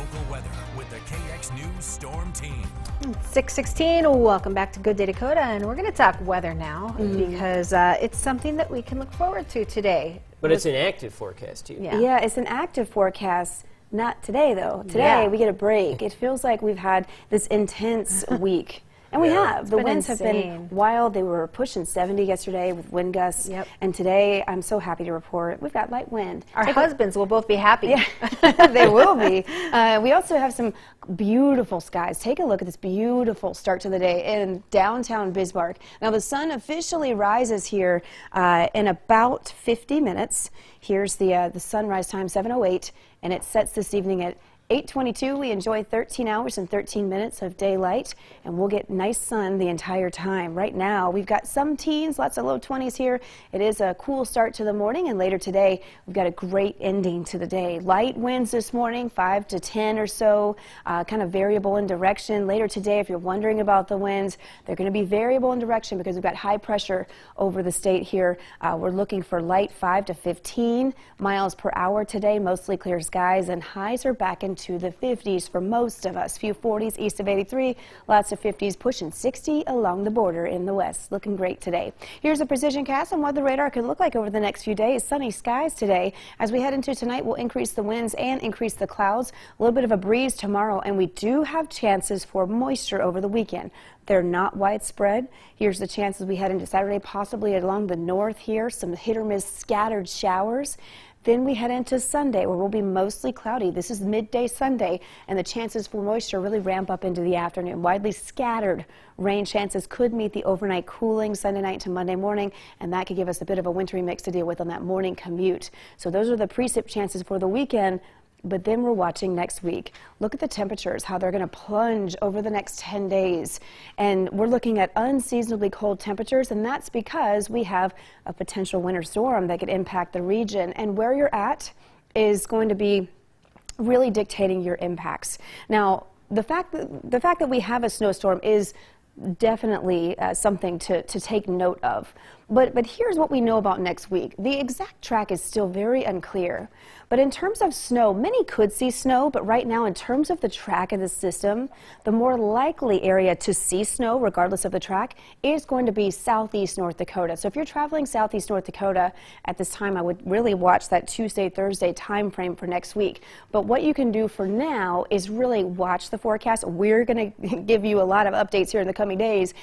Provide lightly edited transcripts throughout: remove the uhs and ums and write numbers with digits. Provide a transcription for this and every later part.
local weather with the KX News Storm Team. 6:16. Welcome back to Good Day Dakota, and we're going to talk weather now because it's something that we can look forward to today. But it's an active forecast too. Yeah, it's an active forecast. Not today, though. Today we get a break. It feels like we've had this intense week. And we have. The winds have been wild. They were pushing 70 yesterday with wind gusts. And today, I'm so happy to report, we've got light wind. Our husbands will both be happy. Yeah, they will be. We also have some beautiful skies. Take a look at this beautiful start to the day in downtown Bismarck. Now, the sun officially rises here in about 50 minutes. Here's the sunrise time, 7:08, and it sets this evening at 8:22. We enjoy 13 hours and 13 minutes of daylight, and we'll get nice sun the entire time. Right now, we've got some teens, lots of low 20s here. It is a cool start to the morning, and later today, we've got a great ending to the day. Light winds this morning, 5 to 10 or so, kind of variable in direction. Later today, if you're wondering about the winds, they're going to be variable in direction because we've got high pressure over the state here. We're looking for light 5 to 15 miles per hour today, mostly clear skies, and highs are back into the 50s for most of us. Few 40s east of 83, lots of 50s pushing 60 along the border in the west. Looking great today. Here's a precision cast on what the radar could look like over the next few days. Sunny skies today. As we head into tonight, we'll increase the winds and increase the clouds. A little bit of a breeze tomorrow, and we do have chances for moisture over the weekend. They're not widespread. Here's the chances we head into Saturday, possibly along the north here, some hit or miss scattered showers. Then we head into Sunday, where we'll be mostly cloudy. This is midday Sunday, and the chances for moisture really ramp up into the afternoon. Widely scattered rain chances could meet the overnight cooling Sunday night to Monday morning, and that could give us a bit of a wintry mix to deal with on that morning commute. So those are the precip chances for the weekend. But then we're watching next week. Look at the temperatures, how they're going to plunge over the next 10 days. And we're looking at unseasonably cold temperatures, and that's because we have a potential winter storm that could impact the region. And where you're at is going to be really dictating your impacts. Now, the fact that we have a snowstorm is definitely something to take note of. But here's what we know about next week. The exact track is still very unclear. But in terms of snow, many could see snow, but right now in terms of the track of the system, the more likely area to see snow, regardless of the track, is going to be southeast North Dakota. So if you're traveling southeast North Dakota at this time, I would really watch that Tuesday, Thursday time frame for next week. But what you can do for now is really watch the forecast. We're going to give you a lot of updates here in the coming days.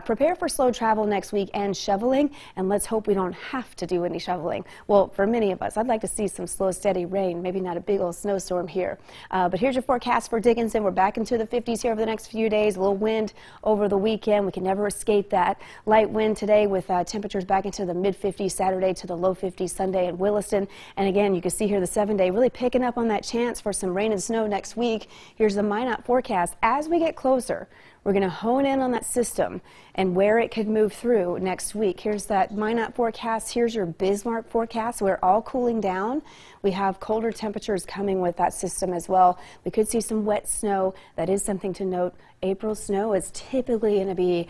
Prepare for slow travel next week and shoveling, and let's hope we don't have to do any shoveling. Well, for many of us, I'd like to see some slow, steady rain, maybe not a big old snowstorm here. But here's your forecast for Dickinson. We're back into the 50s here over the next few days. A little wind over the weekend. We can never escape that. Light wind today with temperatures back into the mid-50s Saturday to the low 50s Sunday in Williston. And again, you can see here the 7-day really picking up on that chance for some rain and snow next week. Here's the Minot forecast. As we get closer, we're going to hone in on that system and where it could move through next week. Here's that Minot forecast. Here's your Bismarck forecast. We're all cooling down. We have colder temperatures coming with that system as well. We could see some wet snow. That is something to note. April snow is typically going to be,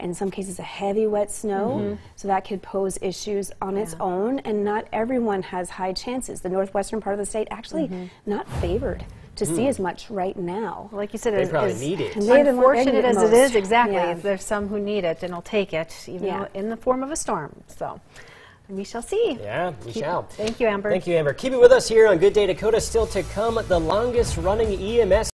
in some cases, a heavy wet snow. So that could pose issues on its own. And not everyone has high chances. The northwestern part of the state actually not favored to see as much right now. Like you said, they probably need it. Unfortunate as it is, exactly. There's some who need it and will take it, even in the form of a storm. So we shall see. Yeah, we shall. Thank you, Amber. Thank you, Amber. Keep it with us here on Good Day Dakota. Still to come, the longest running EMS